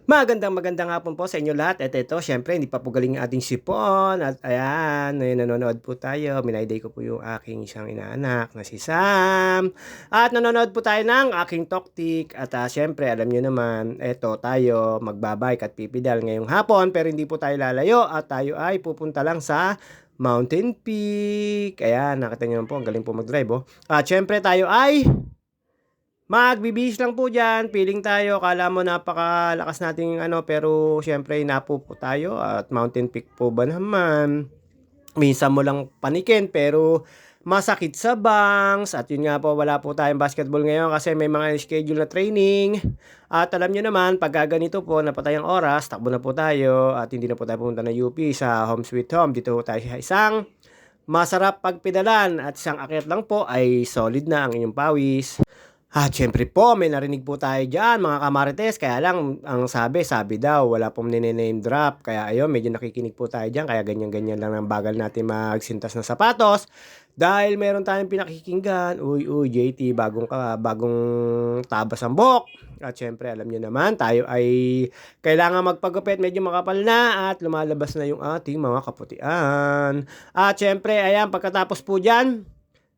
Magandang hapon po sa inyo lahat at ito siyempre hindi pa po galing ang ating sipon at ayan, ngayon nanonood po tayo, minayday ko po yung aking isang inaanak na si Sam at nanonood po tayo ng aking toktik at siyempre alam niyo naman, eto tayo magbabike at pipidal ngayong hapon pero hindi po tayo lalayo at tayo ay pupunta lang sa Mountain Peak. Ayan, nakita niyo naman po, ang galing po mag-drive oh. At siyempre tayo ay magbibihis lang po diyan, feeling tayo, akala mo napakalakas nating ano, pero siyempre napo po tayo at Mountain Peak po ba naman, minsan mo lang panikin pero masakit sa bangs. At yun nga po, wala po tayong basketball ngayon kasi may mga schedule na training. At alam nyo naman, pagka ganito po, napatay ang oras, takbo na po tayo at hindi na po tayo pumunta ng UP sa Home Sweet Home. Dito po tayo sa isang masarap pagpedalan at isang akyat lang po ay solid na ang inyong pawis. At syempre po, may narinig po tayo dyan mga kamarites, kaya lang ang sabi daw, wala pong name drop, kaya ayun, medyo nakikinig po tayo dyan, kaya ganyan-ganyan lang ang bagal natin magsintas ng sapatos. Dahil meron tayong pinakikinggan, uy JT, bagong tabas ang buhok. At syempre, alam nyo naman, tayo ay kailangan magpagupit, medyo makapal na at lumalabas na yung ating mga kaputian. At syempre, ayan, pagkatapos po dyan,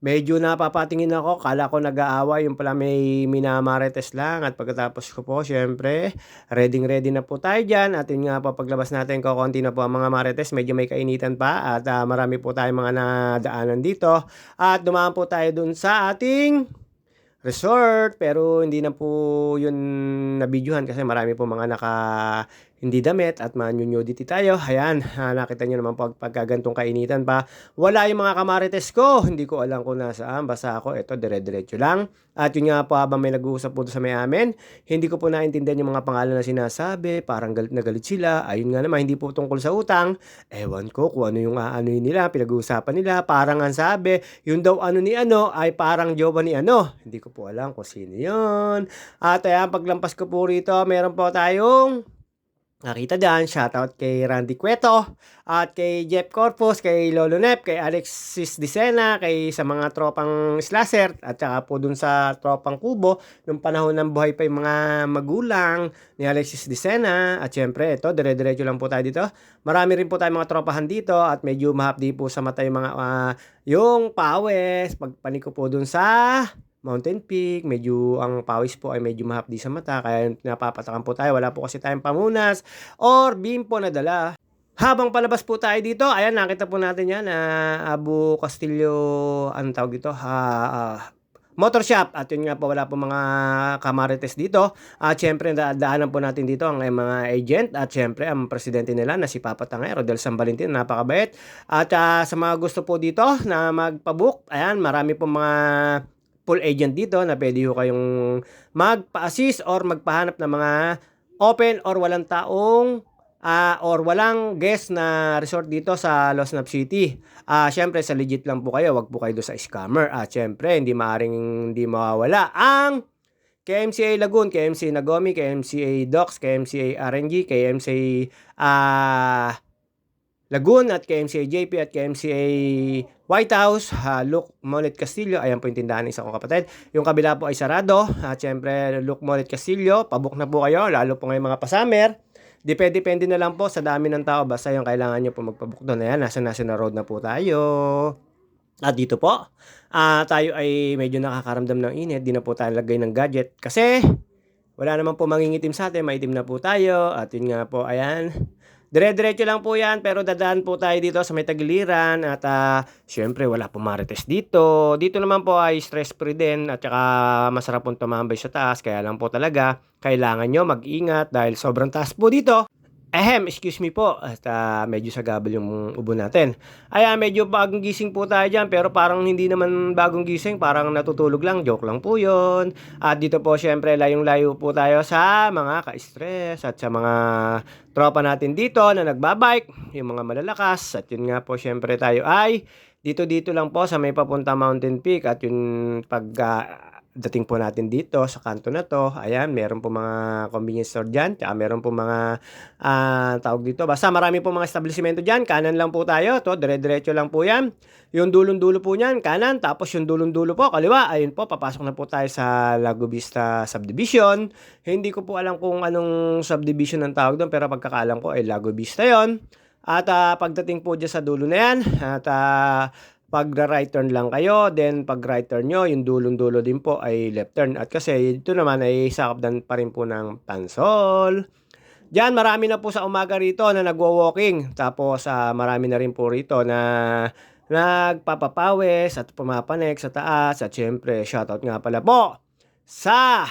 medyo napapatingin ako, kala ko nag-aaway, yung pala may minamarites lang. At pagkatapos ko po, syempre, ready na po tayo dyan. At yun nga po, paglabas natin, kukunti na po ang mga marites, medyo may kainitan pa. At marami po tayong mga nadaanan dito. At dumaan po tayo dun sa ating resort, pero hindi na po yun nabidyohan kasi marami po mga hindi damit at nudity tayo. Ayan, nakita nyo naman pagka gantong kainitan pa. Wala yung mga kamarites ko. Hindi ko alam kung nasaan. Basta ako, ito, dire-diretso lang. At yun nga po, habang may nag-uusap po sa may amin, hindi ko po naintindihan yung mga pangalan na sinasabi. Parang galit na galit sila. Ayun nga naman, hindi po tungkol sa utang. Ewan ko kung ano yung aanoy nila, pinag-uusapan nila. Parang ang sabi, yung daw ano ni ano ay parang jowa ni ano. Hindi ko po alam kung sino yun. At ayan, paglampas ko po rito, meron po tayong nakita dyan, shoutout kay Randy Cueto at kay Jeff Corpus, kay Lolo Nep, kay Alexis Dicena, kay sa mga tropang slasher at saka po dun sa tropang kubo nung panahon ng buhay pa yung mga magulang ni Alexis Dicena. At syempre ito, dire-diretso lang po tayo dito. Marami rin po tayong mga tropahan dito at medyo mahapdi po sa mata yung mga yung pawis pagpaniko po dun sa Mountain Peak, medyo ang pawis po ay medyo mahapdi sa mata kaya napapatakan po tayo. Wala po kasi tayong pamunas or bimpo na dala. Habang palabas po tayo dito, ayan, nakita po natin yan na Abu Castillo, anong tawag dito? Motor shop. At yun nga po, wala po mga kamarites dito. At syempre, daanan po natin dito ang mga agent. At syempre, ang presidente nila na si Papa Tangay, Rodel San Valentin, napakabait. At sa mga gusto po dito na magpabook, ayan, marami po mga full agent dito na pwede ho kayong magpa-assist or magpahanap ng mga open or walang taong or walang guest na resort dito sa Los Nap City. Syempre sa legit lang po kayo, wag po kayo doon sa scammer. Syempre hindi mawawala ang KMCA Lagoon, KMCA Nagomi, KMCA Docks, KMCA RNG, KMCA Lagoon at KMCA JP at KMCA White House, Luke Monet Castillo. Ayan po yung tindahan ng isa kong kapatid. Yung kabila po ay sarado. At syempre, Luke Monet Castillo, pabook na po kayo, lalo po ngayon mga pa-summer. Depende na lang po sa dami ng tao. Basta yung kailangan nyo po magpabook doon. Ayan, nasa National Road na po tayo. At dito po, tayo ay medyo nakakaramdam ng init. Di na po tayo lagay ng gadget kasi wala naman po mangingitim sa atin. Maitim na po tayo. At yun nga po, ayan. Dire-diretso lang po yan, pero dadaan po tayo dito sa may tagiliran at syempre wala po marites dito. Dito naman po ay stress-free din at saka masarap pong tumambay sa taas. Kaya lang po talaga, kailangan nyo mag-ingat dahil sobrang taas po dito. Excuse me po. At medyo sagabal yung ubo natin. Ayan, medyo bagong gising po tayo dyan. Pero parang hindi naman bagong gising. Parang natutulog lang. Joke lang po yun. At dito po syempre layong-layo po tayo sa mga ka-stress at sa mga tropa natin dito na nagbabike. Yung mga malalakas. At yun nga po syempre tayo ay dito lang po sa may papunta Mountain Peak. At yung pag pagdating po natin dito sa kanto na 'to, ayan meron po mga convenience store diyan, tsaka meron po mga, tawag dito, basta marami po mga establisimento diyan. Kanan lang po tayo, 'to dire-diretso lang po 'yan. Yung dulong-dulo po niyan kanan, tapos yung dulong-dulo po kaliwa, ayun po papasok na po tayo sa Lago Vista Subdivision. Hindi ko po alam kung anong subdivision ang tawag do'n, pero pagkakaalam ko ay Lago Vista 'yon. At, pagdating po diyan sa dulo na 'yan at, right turn lang kayo, then pag right turn nyo, yung dulong-dulo din po ay left turn. At kasi ito naman ay sakop din pa rin po ng Pansol. Diyan marami na po sa umaga rito na nagwo-walking. Tapos, marami na rin po rito na nagpapapawis at pumapanik sa taas. At syempre, shoutout nga pala po sa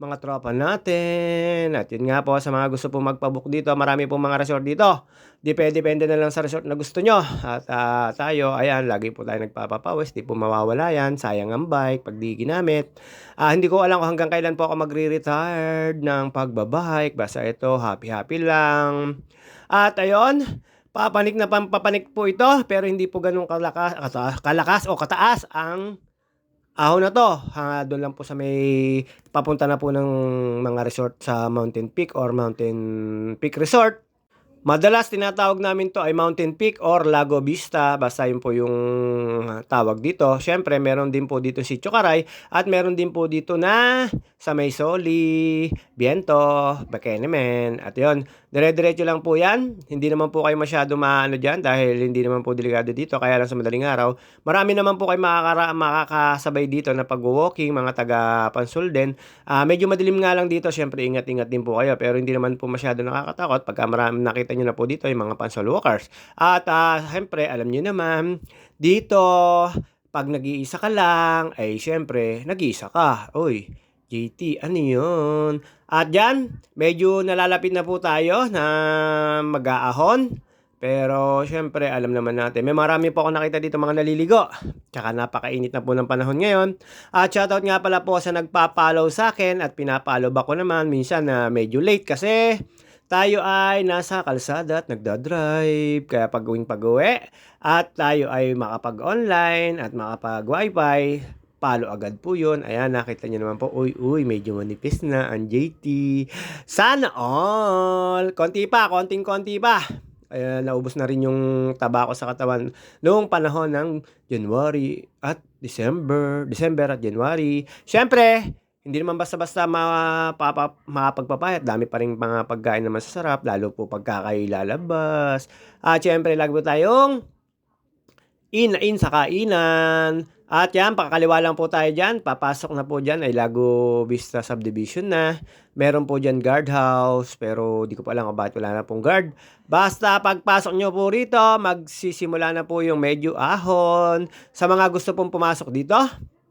mga tropa natin. At yun nga po, sa mga gusto po magpabook dito, marami pong mga resort dito. Depende na lang sa resort na gusto nyo. At tayo, ayan, lagi po tayo nagpapapawis. Di po mawawala yan. Sayang ang bike pag di ginamit. Hindi ko alam kung hanggang kailan po ako magre-retired ng pagbabike. Basta ito, happy-happy lang. At ayun, papanik na pampapanik po ito. Pero hindi po ganun kalakas o kataas ang ahon na 'to. Do'n lang po sa may papunta na po ng mga resort sa Mountain Peak or Mountain Peak Resort. Madalas tinatawag namin 'to ay Mountain Peak or Lago Vista, basta 'yun po yung tawag dito. Siyempre meron din po dito si Caray at meron din po dito na sa may Soli, Viento, Bakenemen at 'yun. Dire-diretso lang po 'yan. Hindi naman po kayo masyado maano diyan dahil hindi naman po delikado dito, kaya lang sa madaling araw. Marami naman po kayo makakasabay dito na pagwo-walking, mga taga Pansol din. Medyo madilim nga lang dito, siyempre ingat-ingat din po kayo, pero hindi naman po masyado nakakatakot pagka marami nakita nyo na po dito yung mga Pansol walkers. At siyempre, alam nyo naman, dito, pag nag-iisa ka lang, ay siyempre, nag-iisa ka. Uy, JT, ano yun? At dyan, medyo nalalapit na po tayo na mag-aahon. Pero siyempre, alam naman natin, may marami po ako nakita dito mga naliligo. Tsaka napakainit na po ng panahon ngayon. At shoutout nga pala po sa nagpa-follow sa akin at pinapollow back ko naman minsan na medyo late kasi tayo ay nasa kalsada at nagda-drive, kaya pag-uwi at tayo ay makapag-online at makapag-wifi, follow agad po yun. Ayan, nakita nyo naman po, uy, medyo manipis na ang JT. Sana all! Konting-konti pa. Ayan, naubos na rin yung taba ko sa katawan noong panahon ng January at December at January. Siyempre, hindi naman basta-basta makapagpapayat. Dami pa rin mga pagkain na masasarap, lalo po pagka kayo lalabas. At syempre, lagi po tayong in sa kainan. At yan, pakakaliwa lang po tayo dyan. Papasok na po dyan ay Lago Vista Subdivision na. Meron po dyan guardhouse, pero di ko pa alam kung bakit wala na pong guard. Basta pagpasok nyo po rito, magsisimula na po yung medyo ahon. Sa mga gusto pong pumasok dito,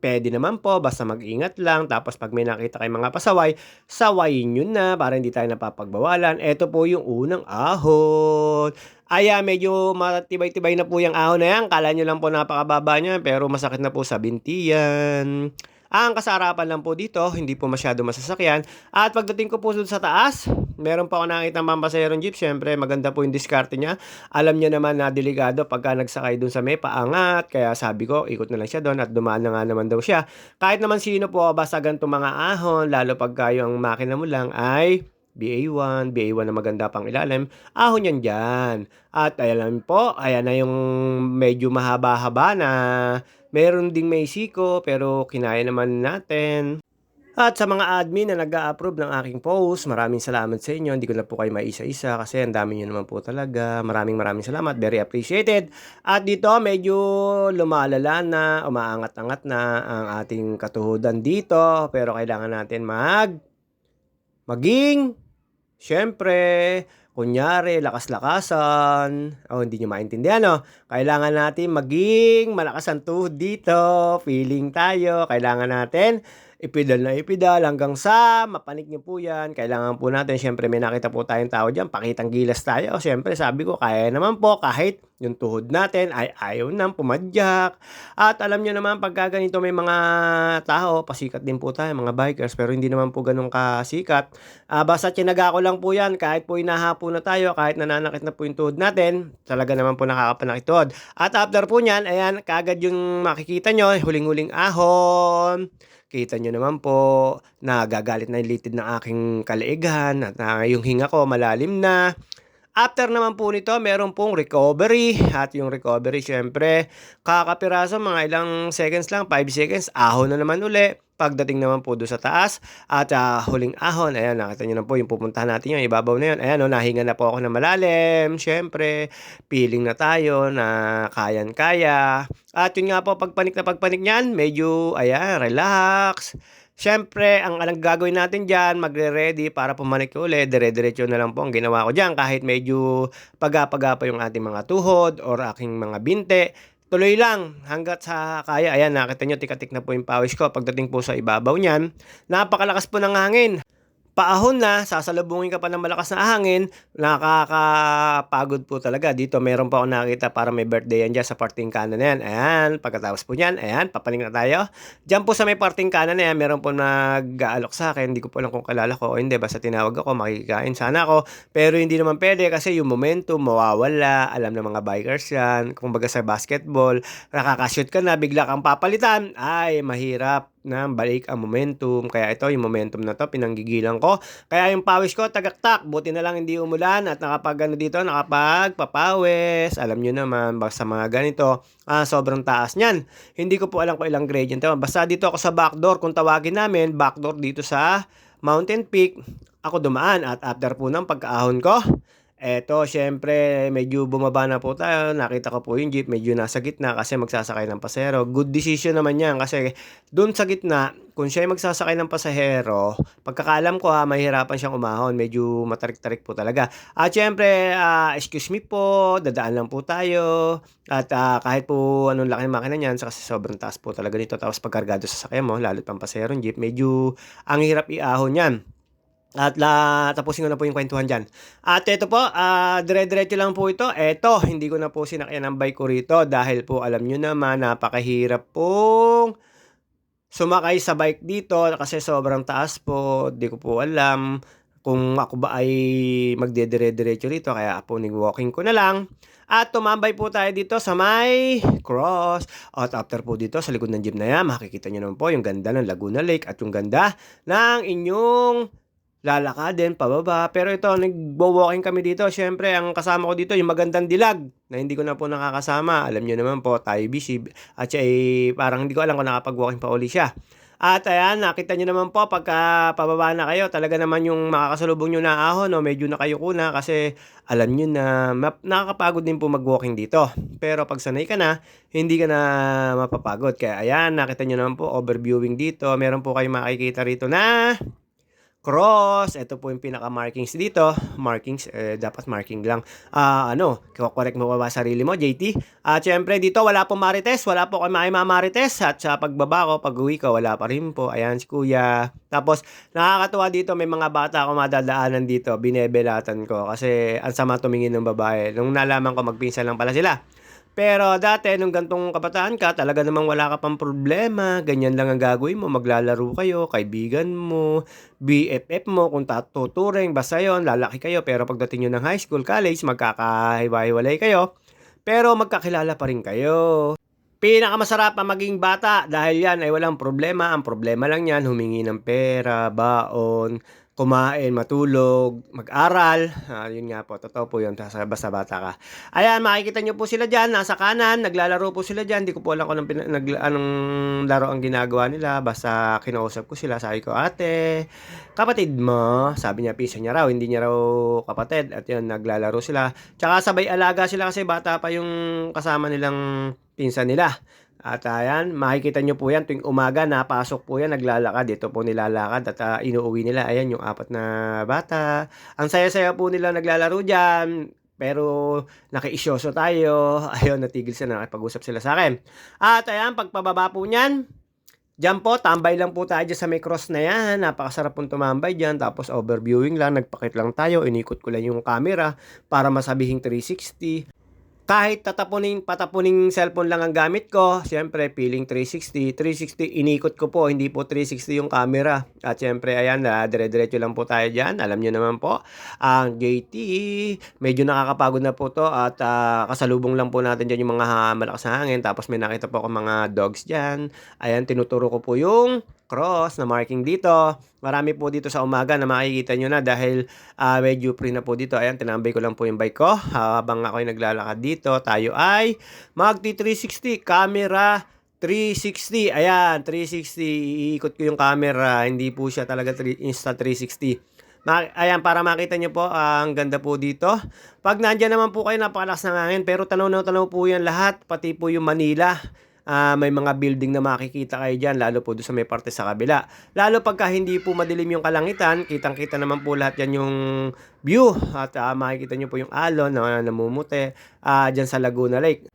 pwede naman po, basta mag-ingat lang. Tapos pag may nakita kayong mga pasaway, sawayin nyo na para hindi tayo napapagbawalan. Ito po yung unang ahon. Medyo matibay-tibay na po yung ahon na yan. Kala nyo lang po napakababa niya, pero masakit na po sa binti yan. Ang kasarapan lang po dito, hindi po masyado masasakyan. At pagdating ko po sa taas, meron pa ako nakita pampasaherong jeep. Siyempre, maganda po yung diskarte niya. Alam niya naman na delikado pagka nagsakay dun sa may paangat. Kaya sabi ko, ikot na lang siya doon at dumaan na nga naman daw siya. Kahit naman sino po, basta ganitong mga ahon, lalo pagka yung makina mo lang ay BA1 na maganda pang ilalim, ahon yan dyan. At ayan po, ayan na yung medyo mahaba-haba na meron ding may siko pero kinaya naman natin. At sa mga admin na nag-a-approve ng aking post, maraming salamat sa inyo. Hindi ko na po kayo maisa-isa kasi ang dami nyo naman po talaga. Maraming salamat. Very appreciated. At dito medyo lumalala na, umaangat-angat na ang ating katuhudan dito. Pero kailangan natin maging, syempre, kunyari, lakas-lakasan. Hindi nyo maintindihan, no? Kailangan natin maging malakas ang tuhod dito. Feeling tayo. Kailangan natin ipidal na ipidal hanggang sa mapanik nyo po yan. Kailangan po natin, syempre may nakita po tayong tao dyan, pakitang gilas tayo. Syempre sabi ko, kaya naman po kahit yung tuhod natin ay ayaw nang pumadyak. At alam nyo naman, pagka ganito may mga tao, pasikat din po tayo, mga bikers, pero hindi naman po ganun kasikat. Basta tinaga ko lang po yan, kahit po inahapo na tayo, kahit nananakit na po yung tuhod natin, talaga naman po nakakapanakit tuhod. At after po nyan, ayan, kagad yung makikita nyo, huling-huling ahon. kita niyo naman po, nagagalit na yung litid ng aking kalaigan at yung hinga ko malalim na. After naman po nito meron pong recovery at yung recovery siyempre kakapiraso mga ilang seconds lang, 5 seconds, ahon na naman uli. Pagdating naman po do'n sa taas at, huling ahon, ayan nakita niyo na po yung pupuntahan natin yung ibabaw na yun. Ayan, oh, nahinga na po ako ng malalim, siyempre feeling na tayo na kayang-kaya. At yun nga po pagpanik na pagpanik niyan medyo ayan relax. Siyempre ang gagawin natin diyan magre-ready para pumanik uli, dire-diretso na lang po ang ginawa ko diyan kahit medyo paga-paga pa yung ating mga tuhod or aking mga binte. Tuloy lang hangga't sa kaya. Ayan nakita niyo tik-tik na po yung pawis ko pagdating po sa ibabaw niyan. Napakalakas po ng hangin. Paahon na, sasalubungin ka pa ng malakas na hangin, nakakapagod po talaga. Dito meron pa akong nakita para may birthday yan diyan sa parting kanan na yan. Ayan, pagkatapos po niyan, ayan, papaling na tayo. Diyan po sa may parting kanan na yan, meron po nag-aalok sa akin. Hindi ko po alam kung kilala ko o hindi. Basta tinawag ako, makikikain sana ako. Pero hindi naman pwede kasi yung momentum mawawala. Alam ng mga bikers yan. Kung baga sa basketball, nakakashoot ka na, bigla kang papalitan. Ay, mahirap na balik ang momentum. Kaya ito, yung momentum na to, pinanggigilan ko. Kaya yung pawis ko, tagaktak. Buti na lang hindi umulan at nakapagpapawis. Alam nyo naman, basta mga ganito, sobrang taas niyan. Hindi ko po alam kung ilang gradient. Basta dito ako sa backdoor, kung tawagin namin, backdoor dito sa Mountain Peak, ako dumaan. At after po ng pagkaahon ko, eto, siyempre, medyo bumaba na po tayo. Nakita ko po yung jeep, medyo nasa gitna kasi magsasakay ng pasahero. Good decision naman yan kasi dun sa gitna, kung siya ay magsasakay ng pasahero, pagkakaalam ko mahirapan siyang umahon. Medyo matarik-tarik po talaga. At siyempre, excuse me po, dadaan lang po tayo. At kahit po anong laki ng makina niyan, kasi sobrang taas po talaga nito. Tapos pagkargado sa sakyan mo, lalo't pang pasahero ng jeep, medyo ang hirap iahon yan. At tapusin ko na po yung kwentuhan dyan. At ito po, dire-diretso lang po ito. Eto, hindi ko na po sinakyan ang bike ko rito dahil po alam nyo naman, napakahirap pong sumakay sa bike dito kasi sobrang taas po. Di ko po alam kung ako ba ay magdedire-diretso rito. Kaya po nag-walking ko na lang. At tumambay po tayo dito sa may cross. At after po dito sa likod ng jeep na yan, makikita nyo naman po yung ganda ng Laguna Lake at yung ganda ng inyong lalakadin pababa. Pero ito, nagwo-walking kami dito. Siyempre, ang kasama ko dito, yung magandang dilag na hindi ko na po nakakasama. Alam nyo naman po, tayo busy. At siya parang hindi ko alam kung nakapag-walking pa uli siya. At ayan, nakita nyo naman po, pagka pababa na kayo, talaga naman yung makakasalubong nyo na ahon, no, medyo nakayuko na kasi alam nyo na nakakapagod din po mag-walking dito. Pero pag sanay ka na, hindi ka na mapapagod. Kaya ayan, nakita nyo naman po, overviewing dito. Meron po kayong makikita rito na cross. Ito po yung pinaka-markings dito. Markings, dapat marking lang. Correct mo ba sarili mo, JT? At syempre dito, wala po marites. Wala po kayo marites. At sa pagbaba ko, pag-uwi ko, wala pa rin po. Ayan si kuya. Tapos, nakakatuwa dito, may mga bata ako madadaanan dito. Binebelatan ko. Kasi, ang sama tumingin ng babae. Nung nalaman ko, magpinsan lang pala sila. Pero dati, nung gantong kabataan ka, talaga namang wala ka pang problema. Ganyan lang ang gagawin mo. Maglalaro kayo, kaibigan mo, BFF mo, kung tuturing, basta yun, lalaki kayo. Pero pagdating nyo ng high school, college, magkakahiwa-hiwalay kayo. Pero magkakilala pa rin kayo. Pinakamasarap ang maging bata dahil yan ay walang problema. Ang problema lang yan, humingi ng pera, baon, kumain, matulog, mag-aral. Yun nga po, totoo po yun, basta bata ka. Ayan, makikita nyo po sila dyan, nasa kanan, naglalaro po sila dyan. Di ko po alam kung anong laro ang ginagawa nila. Basta kinausap ko sila, sabi ko, ate, kapatid mo, sabi niya, pisa niya raw, hindi niya raw kapatid. At yun, naglalaro sila. Tsaka sabay alaga sila kasi bata pa yung kasama nilang pinsan nila. At ayan, makikita nyo po yan, tuwing umaga, napasok po yan, naglalakad. Dito po nilalakad at inuuwi nila. Ayan, yung 4 na bata. Ang saya-saya po nila naglalaro dyan. Pero nakiisyoso tayo. Ayun, natigil sila, nakipag-usap sila sa akin. At ayan, pagpababa po niyan, diyan po, tambay lang po tayo dyan sa may cross na yan. Napakasarap pong tumambay dyan. Tapos overviewing lang, nagpakit lang tayo. Inikot ko lang yung camera para masabihing 360. Kahit patapuning cellphone lang ang gamit ko, siyempre feeling 360. 360 inikot ko po, hindi po 360 yung camera. At siyempre ayan, dire-diretso lang po tayo dyan. Alam nyo naman po, ang JT, medyo nakakapagod na po to. At kasalubong lang po natin dyan yung mga malakas na hangin. Tapos may nakita po ako mga dogs dyan. Ayan, tinuturo ko po yung cross na marking dito. Marami po dito sa umaga na makikita nyo na dahil medyo free na po dito. Ayan, tinambay ko lang po yung bike ko. Habang ako'y naglalakad dito, tayo ay magti 360 camera 360. Ayan, 360. Iikot ko yung camera. Hindi po siya talaga Insta 360. Ayan, para makita nyo po, ang ganda po dito. Pag nandyan naman po kayo, napakalakas ng hangin. Pero tanaw na tanaw po yan lahat. Pati po yung Manila. May mga building na makikita kayo dyan. Lalo po doon sa may parte sa kabila. Lalo pagka hindi po madilim yung kalangitan, kitang-kita naman po lahat yan yung view. At makikita nyo po yung alon na namumuti dyan sa Laguna Lake.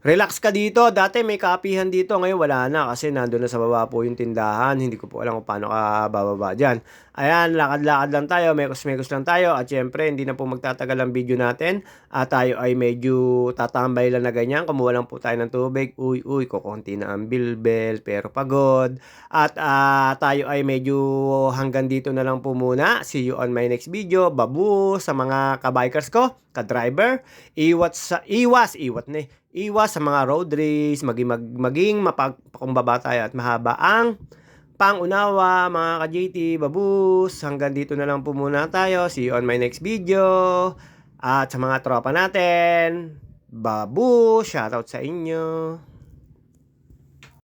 Relax ka dito. Dati may kapihan dito. Ngayon wala na kasi nandun na sa baba po yung tindahan. Hindi ko po alam kung paano ka bababa dyan. Ayan, lakad-lakad lang tayo. Mekos-mekos lang tayo. At syempre, hindi na po magtatagal ang video natin. Tayo ay medyo tatambay lang na ganyan. Kumuha lang po tayo ng tubig. Uy, kukunti na ang bilbel. Pero pagod. At tayo ay medyo hanggang dito na lang po muna. See you on my next video. Babu sa mga kabikers ko, ka-driver. Iwas sa mga road race, maging mapagpakumbaba tayo at mahaba ang pangunawa, mga ka-JT, babus. Hanggang dito na lang po muna tayo. See you on my next video. At sa mga tropa natin, babu, shoutout sa inyo.